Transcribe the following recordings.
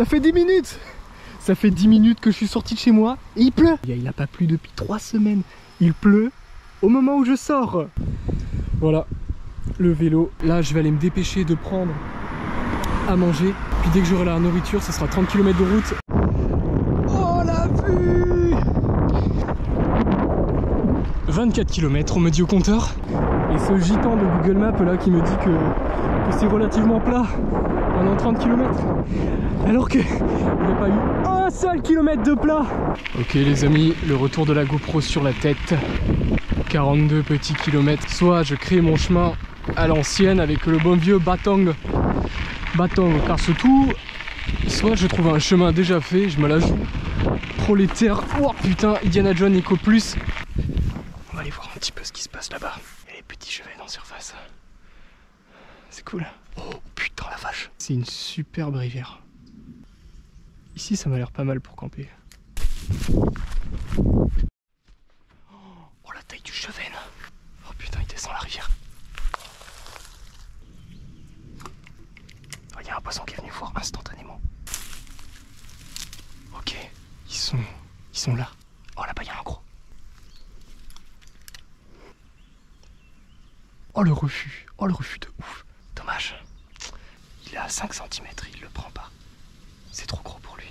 Ça fait 10 minutes. Ça fait 10 minutes que je suis sorti de chez moi et il pleut. Il n'a pas plu depuis 3 semaines. Il pleut au moment où je sors. Voilà, le vélo. Là, je vais aller me dépêcher de prendre à manger. Puis dès que j'aurai la nourriture, ce sera 30 km de route. Oh la vue! 24 km, on me dit au compteur. Et ce gitan de Google Maps là qui me dit que c'est relativement plat pendant 30 km. Alors qu'il n'y a pas eu un seul kilomètre de plat. Ok les amis, le retour de la GoPro sur la tête. 42 petits kilomètres. Soit je crée mon chemin à l'ancienne avec le bon vieux Batong Carse-Tout. Soit je trouve un chemin déjà fait, je me la joue. Prolétaire. Oh putain, Indiana Jones Eco Plus. On va aller voir un petit peu ce qui se passe là-bas. Il y a les petits chevets en surface. C'est cool. Oh putain la vache. C'est une superbe rivière. Ici ça m'a l'air pas mal pour camper. Oh la taille du cheven. Oh putain il descend la rivière. Oh, il y a un poisson qui est venu voir instantanément. Ok, ils sont là. Oh là-bas il y a un gros. Oh le refus de ouf. Dommage. Il est à 5 cm, il le prend pas. C'est trop gros pour lui.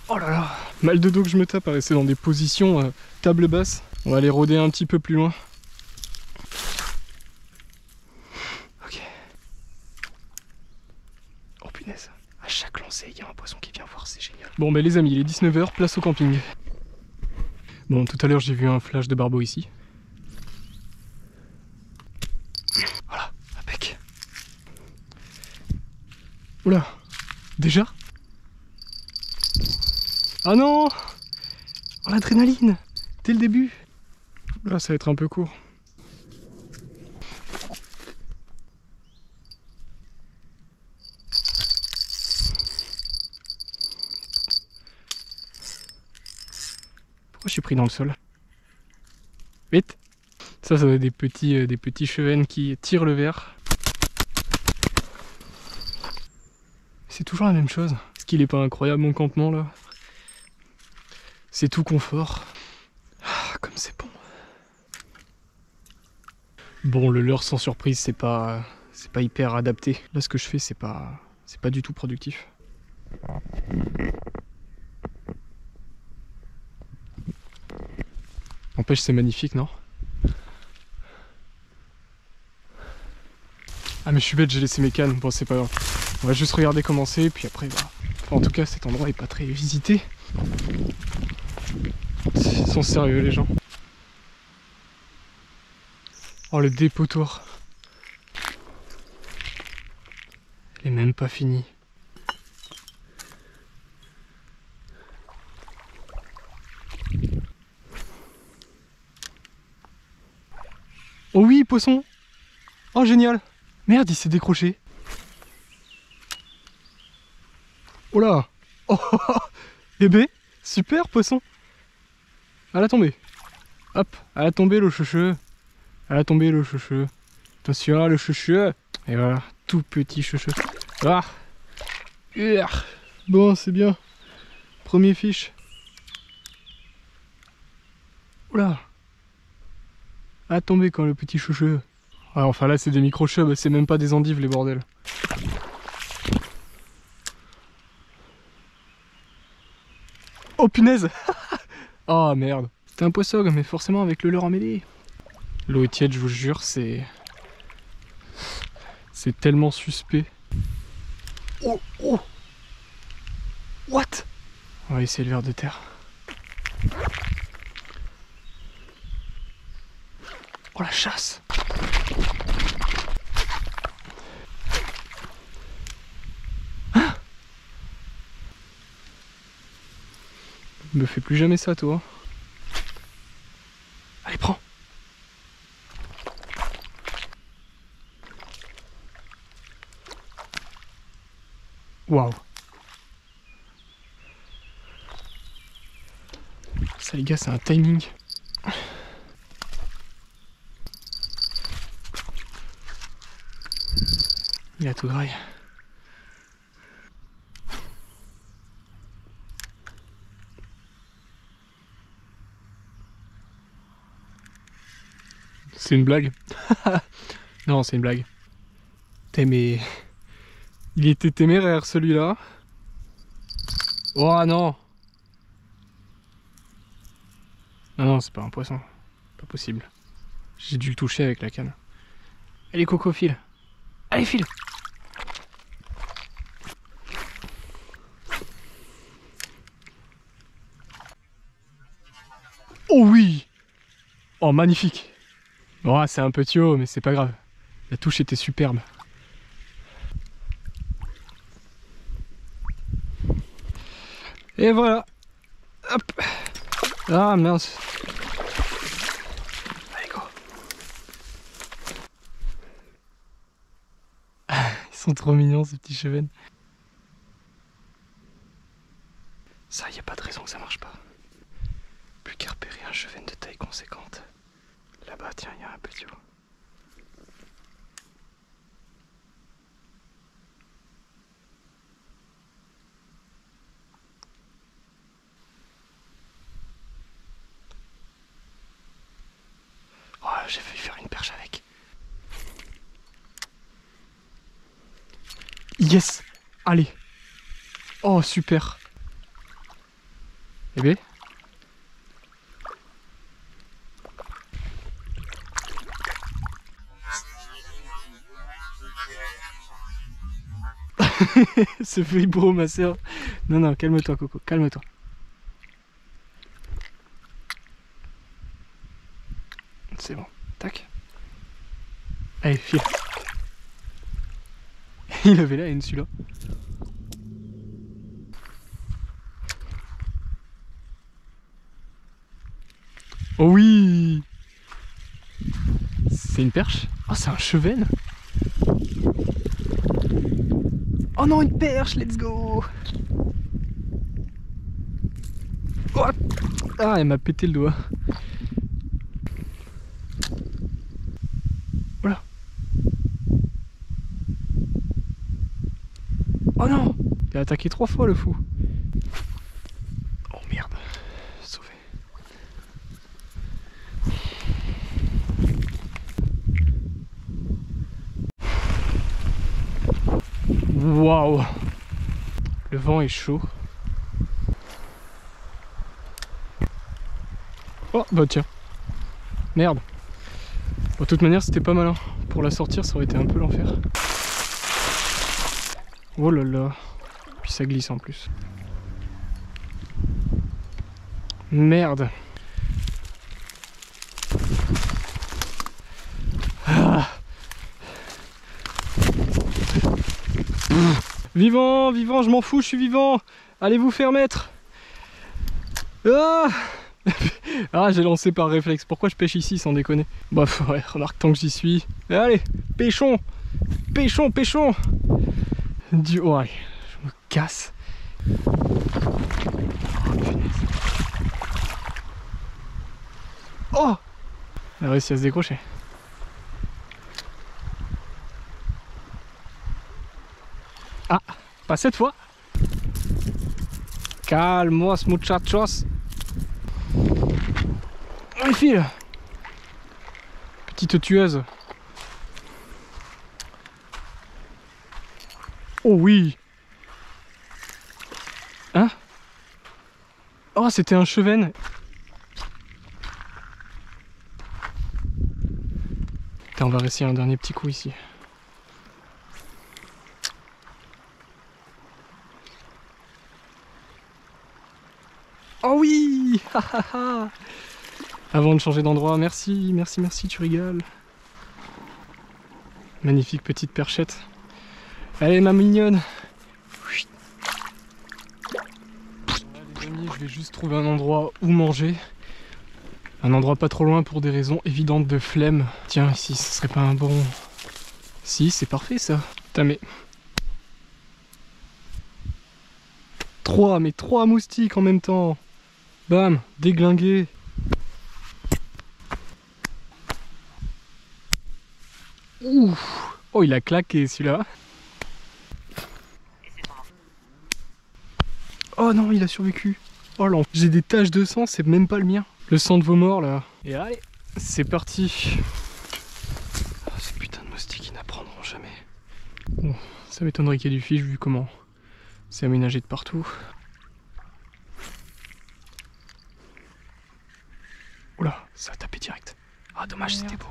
Oh là là, mal de dos que je me tape à rester dans des positions table basse. On va aller rôder un petit peu plus loin. Ok. Oh punaise, à chaque lancée, il y a un poisson qui vient voir, c'est génial. Bon bah les amis, il est 19 h, place au camping. Bon, tout à l'heure j'ai vu un flash de barbeau ici. Voilà, impec. Oula, déjà? Ah non! Oh, l'adrénaline! Dès le début! Là, ça va être un peu court. Pourquoi je suis pris dans le sol? Vite! Ça doit être des petits chevens qui tirent le verre. C'est toujours la même chose. Est-ce qu'il est pas incroyable mon campement là? C'est tout confort. Ah, comme c'est bon. Bon, le leurre sans surprise, c'est pas hyper adapté. Là, ce que je fais, c'est pas du tout productif. N'empêche, c'est magnifique, non? Ah mais je suis bête, j'ai laissé mes cannes. Bon, c'est pas grave. On va juste regarder comment c'est, puis après, bah... Enfin, en tout cas, cet endroit est pas très visité. Ils sont sérieux, les gens. Oh, le dépotoir. Il est même pas fini. Oh oui, poisson! Oh, génial! Merde, il s'est décroché. Oh là! Oh, eh ben, super poisson! À la tombée. Hop, à la tombée le chouchou. À la tombée le chouchou. Attention le chouchou. Et voilà, tout petit chouchou. Ah! Bon, c'est bien. Premier fiche. Oula! À tomber quand le petit chouchou. Ouais, enfin là c'est des micro-chubs, c'est même pas des endives les bordels. Oh punaise! Oh merde. C'était un poisson mais forcément avec le leurre emmêlé. L'eau est tiède, je vous jure, c'est tellement suspect. Oh oh! What? On va essayer le ver de terre. Oh la chasse! Hein? Me fais plus jamais ça toi. Allez prends! Waouh! Ça les gars, c'est un timing. Il a tout graille. C'est une blague. Non, c'est une blague. Mais... Il était téméraire celui-là. Oh non. Non, non, c'est pas un poisson. Pas possible. J'ai dû le toucher avec la canne. Allez Coco, file. Allez, file. Oh oui. Oh, magnifique. Oh, c'est un petit haut, mais c'est pas grave. La touche était superbe. Et voilà. Hop. Ah mince. Allez, go. Ils sont trop mignons ces petits chevens. Ça, y a pas de raison que ça marche pas. Plus qu'à repérer un cheven de taille conséquente. Là-bas, tiens, il y a un petit haut. Oh, j'ai failli faire une perche avec. Yes! Allez! Oh, super! Eh bien? Ce vibro, ma soeur. Non, non, calme-toi, Coco, calme-toi. C'est bon, tac. Allez, file. Il avait la haine celui-là. Oh oui! C'est une perche? Oh, c'est un cheven! Oh non, une perche, let's go! Oh, ah, elle m'a pété le doigt. Voilà. Oh non! Il a attaqué 3 fois le fou. Oh merde. Sauvé. Waouh! Le vent est chaud. Oh bah tiens. Merde. De toute manière c'était pas malin. Pour la sortir ça aurait été un peu l'enfer. Oh là là. Puis ça glisse en plus. Merde. Ah. Vivant, vivant, je m'en fous, je suis vivant. Allez vous faire mettre. Ah, ah, j'ai lancé par réflexe. Pourquoi je pêche ici sans déconner? Bah ouais, remarque tant que j'y suis. Allez, pêchons. Pêchons, pêchons. Du... Ouais, je me casse. Oh, punaise. Oh, elle a réussi à se décrocher. Ah, pas cette fois. Calmos muchachos. Allez, file. Petite tueuse. Oh oui. Hein? Oh, c'était un cheven. Putain, on va réessayer un dernier petit coup ici. Oh oui. Avant de changer d'endroit, merci, merci, merci, tu rigoles. Magnifique petite perchette. Allez ma mignonne. Les amis, je vais juste trouver un endroit où manger. Un endroit pas trop loin pour des raisons évidentes de flemme. Tiens, ici, ce serait pas un bon... Si, c'est parfait ça. Putain mais... 3 moustiques en même temps. Bam, déglingué. Ouh. Oh, il a claqué celui-là. Oh non, il a survécu. Oh là, j'ai des taches de sang, c'est même pas le mien. Le sang de vos morts là. Et allez, c'est parti. jamais. Bon, ça m'étonnerait qu'il y ait du fiche vu comment c'est aménagé de partout. Oula, ça a tapé direct. Ah dommage, c'était beau.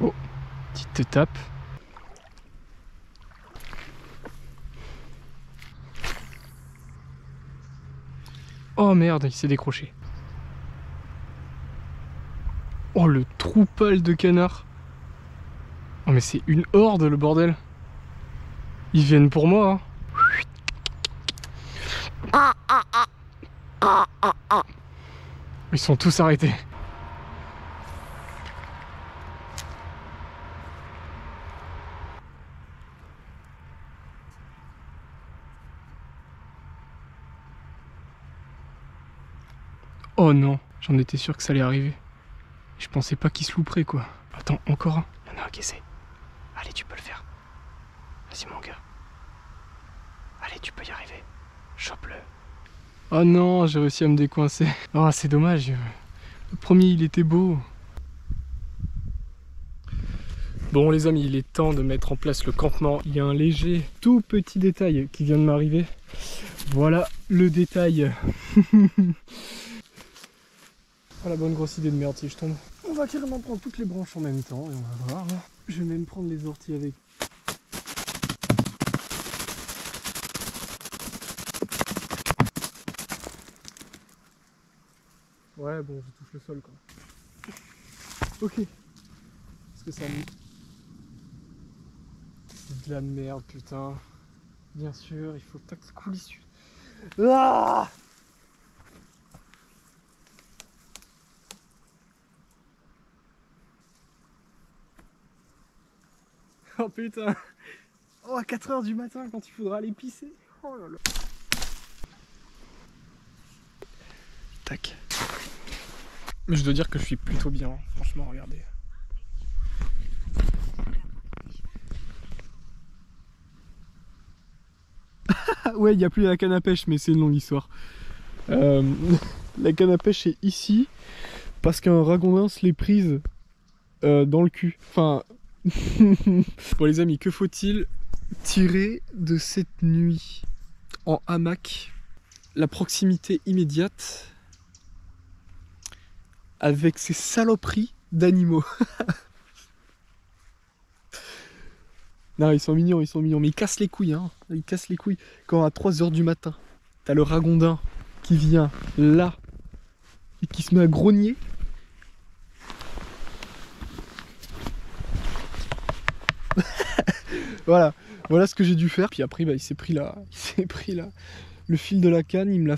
Oh, petite tape. Oh merde, il s'est décroché. Oh le troupal de canards. Oh mais c'est une horde le bordel. Ils viennent pour moi hein. Ils sont tous arrêtés. Oh non, j'en étais sûr que ça allait arriver. Je pensais pas qu'il se louperait quoi. Attends, encore un. Il y en a un qui essaie. Allez, tu peux le faire. Vas-y mon gars. Allez, tu peux y arriver. Chope-le. Oh non, j'ai réussi à me décoincer. Oh, c'est dommage. Le premier, il était beau. Bon les amis, il est temps de mettre en place le campement. Il y a un léger, tout petit détail qui vient de m'arriver. Voilà le détail. Oh la bonne grosse idée de merde si je tombe. On va carrément prendre toutes les branches en même temps et on va voir. Je vais même prendre les orties avec. Ouais bon, je touche le sol quoi. Ok. Parce que ça me... C'est de la merde putain. Bien sûr, il faut tac couler dessus. Ah! Oh putain. Oh à 4 h du matin quand il faudra aller pisser. Oh là là. Tac. Mais je dois dire que je suis plutôt bien, franchement, regardez. Ouais, il n'y a plus la canne à pêche, mais c'est une longue histoire. La canne à pêche est ici parce qu'un ragondin se l'est prise dans le cul. Enfin... Bon les amis, que faut-il tirer de cette nuit en hamac? La proximité immédiate avec ces saloperies d'animaux. Non, ils sont mignons, mais ils cassent les couilles, hein. Ils cassent les couilles. Quand à 3 h du matin, t'as le ragondin qui vient là et qui se met à grogner. Voilà ce que j'ai dû faire. Puis après, bah, il s'est pris là, le fil de la canne, il me l'a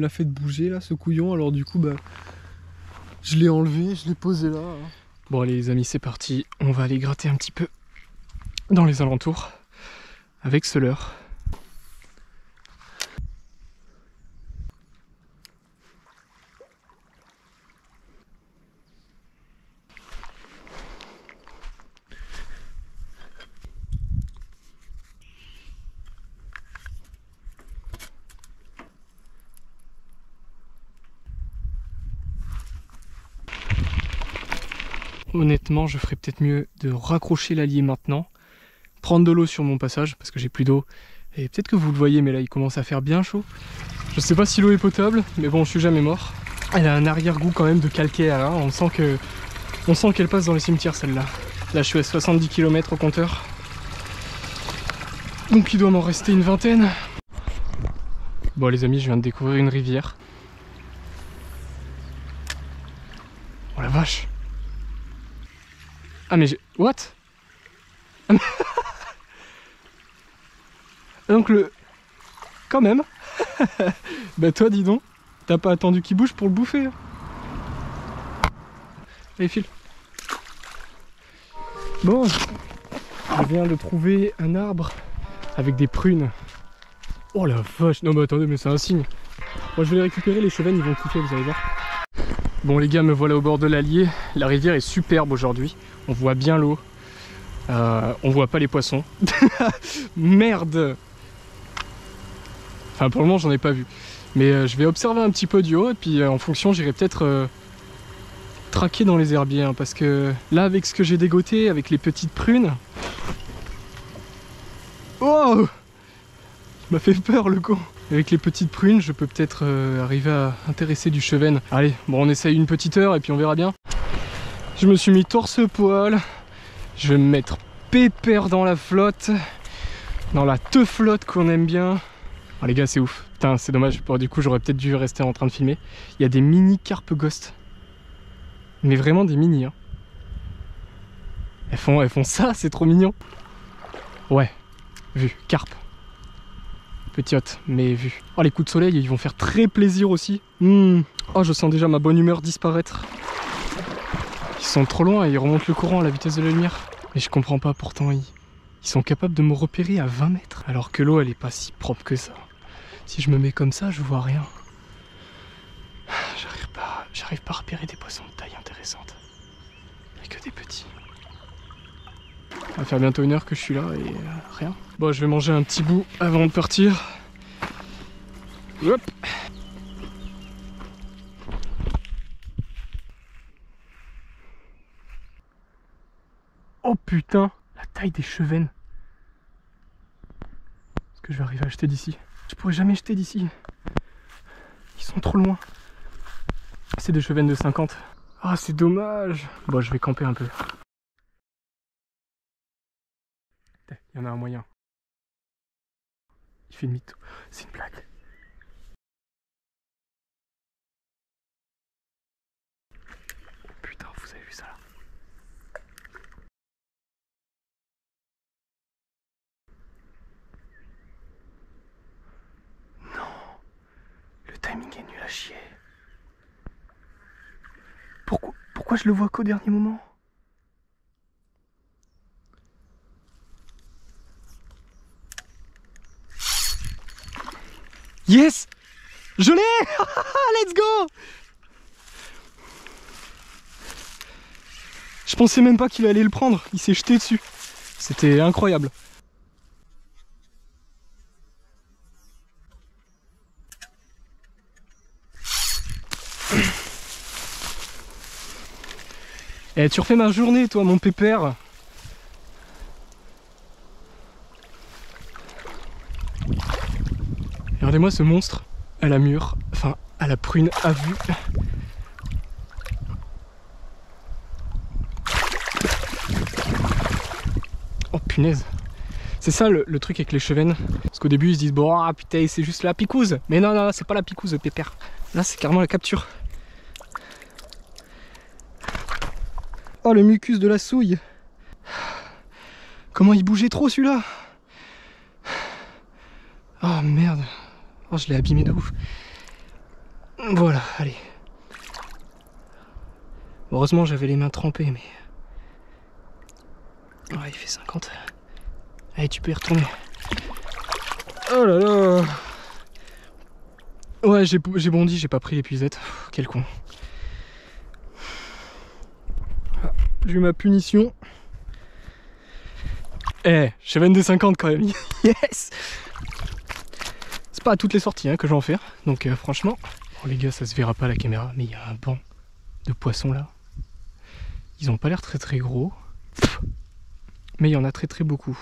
fait bouger là, ce couillon. Alors du coup, bah, je l'ai enlevé, je l'ai posé là. Hein. Bon allez les amis, c'est parti. On va aller gratter un petit peu dans les alentours avec ce leurre. Honnêtement, je ferais peut-être mieux de raccrocher l'allier maintenant, prendre de l'eau sur mon passage parce que j'ai plus d'eau. Et peut-être que vous le voyez, mais là il commence à faire bien chaud. Je sais pas si l'eau est potable, mais bon, je suis jamais mort. Elle a un arrière-goût quand même de calcaire, hein. On sent qu'elle passe dans les cimetières celle-là. Là je suis à 70 km au compteur. Donc il doit m'en rester une vingtaine. Bon les amis, je viens de découvrir une rivière. Oh la vache! Ah mais j'ai... What? Donc le... Quand même. Bah toi dis donc, t'as pas attendu qu'il bouge pour le bouffer. Allez file. Bon, je viens de trouver un arbre avec des prunes. Oh la vache, non mais attendez, mais c'est un signe. Moi je vais les récupérer, les chevennes ils vont kiffer, vous allez voir. Bon les gars, me voilà au bord de l'Allier. La rivière est superbe aujourd'hui. On voit bien l'eau. On voit pas les poissons. Merde. Enfin pour le moment j'en ai pas vu. Mais je vais observer un petit peu du haut et puis en fonction j'irai peut-être traquer dans les herbiers, hein, parce que là, avec ce que j'ai dégoté, avec les petites prunes... Oh! Il m'a fait peur, le con. Avec les petites prunes, je peux peut-être arriver à intéresser du chevenne. Allez, bon, on essaye une petite heure et puis on verra bien. Je me suis mis torse-poil. Je vais me mettre pépère dans la flotte. Dans la teuflotte qu'on aime bien. Oh, les gars, c'est ouf. Putain, c'est dommage. Bon, du coup, j'aurais peut-être dû rester en train de filmer. Il y a des mini carpes ghost. Mais vraiment des mini, hein. Elles font ça, c'est trop mignon. Ouais, vu, carpe. Petite, mais vu. Oh, les coups de soleil, ils vont faire très plaisir aussi. Oh, je sens déjà ma bonne humeur disparaître. Ils sont trop loin et ils remontent le courant à la vitesse de la lumière. Mais je comprends pas, pourtant, ils sont capables de me repérer à 20 mètres. Alors que l'eau, elle est pas si propre que ça. Si je me mets comme ça, je vois rien. J'arrive pas à repérer des poissons de taille intéressante. Il n'y a que des petits. Ça va faire bientôt 1 heure que je suis là et rien. Bon, je vais manger un petit bout avant de partir. Hop. Oh putain, la taille des chevennes. Est-ce que je vais arriver à acheter d'ici? Je pourrais jamais jeter d'ici. Ils sont trop loin. C'est des chevennes de 50. Ah, c'est dommage. Bon, je vais camper un peu. Il y en a un moyen. Il fait demi-tour. C'est une blague. Oh putain, vous avez vu ça là? Non. Le timing est nul à chier. Pourquoi je le vois qu'au dernier moment? Yes! Je l'ai! Let's go! Je pensais même pas qu'il allait le prendre, il s'est jeté dessus. C'était incroyable. Eh, tu refais ma journée, toi, mon pépère. Regardez-moi ce monstre à la mûre, enfin à la prune à vue. Oh punaise. C'est ça le truc avec les chevennes. Parce qu'au début ils se disent bon ah, putain c'est juste la picouse. Mais non non c'est pas la picouse pépère. Là c'est carrément la capture. Oh le mucus de la souille. Comment il bougeait trop celui-là. Oh merde. Oh je l'ai abîmé de ouf. Voilà, allez. Heureusement j'avais les mains trempées mais... Ouais il fait 50. Allez tu peux y retourner. Oh là là. Ouais j'ai bondi, j'ai pas pris l'épuisette. Quel con. J'ai eu ma punition. Eh, chevenne des 50 quand même. Yes. C'est pas à toutes les sorties hein, que je vais en faire. Donc franchement... Oh les gars, ça se verra pas à la caméra, mais il y a un banc de poissons là. Ils ont pas l'air très très gros. Mais il y en a très très beaucoup.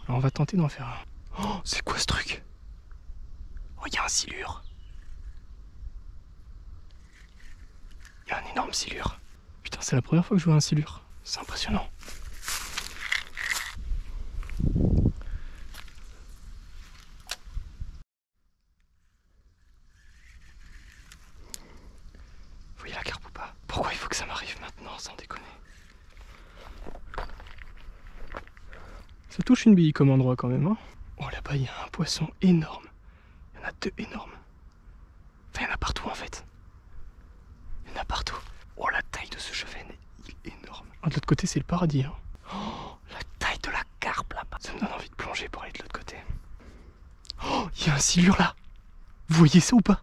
Alors on va tenter d'en faire un. Oh, c'est quoi ce truc? Oh, il y a un silure. Il y a un énorme silure. Putain, c'est la première fois que je vois un silure. C'est impressionnant. Vous voyez la carpe ou pas? Pourquoi il faut que ça m'arrive maintenant, sans déconner? Ça touche une bille comme endroit quand même, hein. Oh là-bas, il y a un poisson énorme. Il y en a 2 énormes. Enfin, il y en a partout en fait. Il y en a partout. Oh, la taille de ce chevenne, il est énorme. Oh, de l'autre côté, c'est le paradis, hein. Oh, la taille de la carpe là-bas. Ça me donne envie de plonger pour aller de l'autre côté. Oh, il y a un silure là. Vous voyez ça ou pas?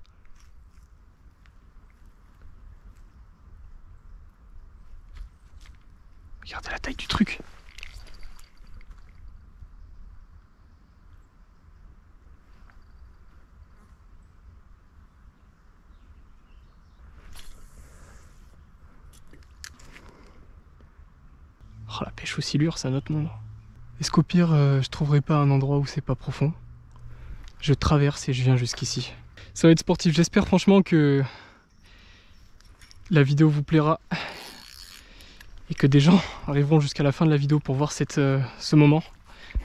Regardez la taille du truc. Oh, la pêche aux silures, c'est un autre monde. Est-ce qu'au pire, je trouverai pas un endroit où c'est pas profond? Je traverse et je viens jusqu'ici. Ça va être sportif. J'espère franchement que la vidéo vous plaira et que des gens arriveront jusqu'à la fin de la vidéo pour voir ce moment.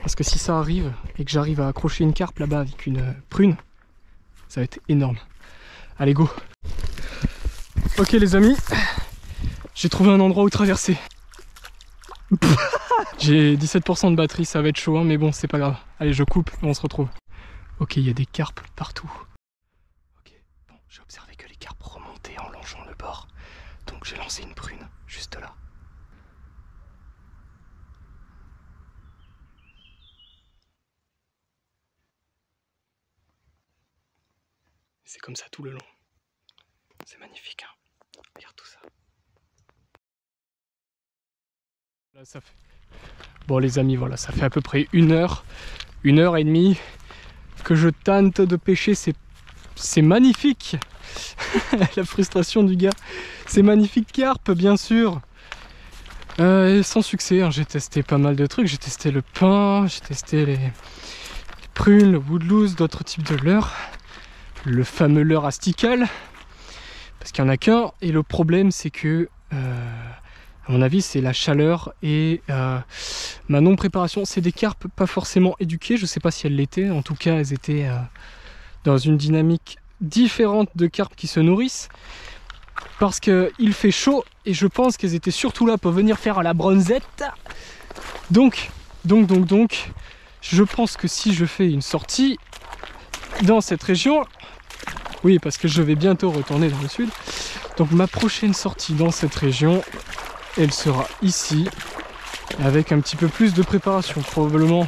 Parce que si ça arrive et que j'arrive à accrocher une carpe là-bas avec une prune, ça va être énorme. Allez, go! Ok les amis, j'ai trouvé un endroit où traverser. J'ai 17% de batterie, ça va être chaud, hein, mais bon, c'est pas grave. Allez, je coupe et on se retrouve. Ok, il y a des carpes partout. Ok, bon, j'ai observé que les carpes remontaient en longeant le bord. Donc j'ai lancé une prune, juste là. C'est comme ça tout le long. C'est magnifique, hein. Regarde tout ça. Là, ça fait... Bon les amis, voilà, ça fait à peu près 1 heure et demie que je tente de pêcher. C'est magnifique. La frustration du gars. C'est magnifique carpe, bien sûr. Sans succès, hein. J'ai testé pas mal de trucs. J'ai testé le pain, j'ai testé les prunes, le woodlouse, d'autres types de leurres. Le fameux leurre astical. Parce qu'il n'y en a qu'un. Et le problème, c'est que... à mon avis, c'est la chaleur et ma non-préparation. C'est des carpes pas forcément éduquées. Je sais pas si elles l'étaient. En tout cas, elles étaient dans une dynamique différente de carpes qui se nourrissent. Parce qu'il fait chaud et je pense qu'elles étaient surtout là pour venir faire la bronzette. Donc, je pense que si je fais une sortie dans cette région... Oui, parce que je vais bientôt retourner dans le sud. Donc ma prochaine sortie dans cette région... elle sera ici avec un petit peu plus de préparation, probablement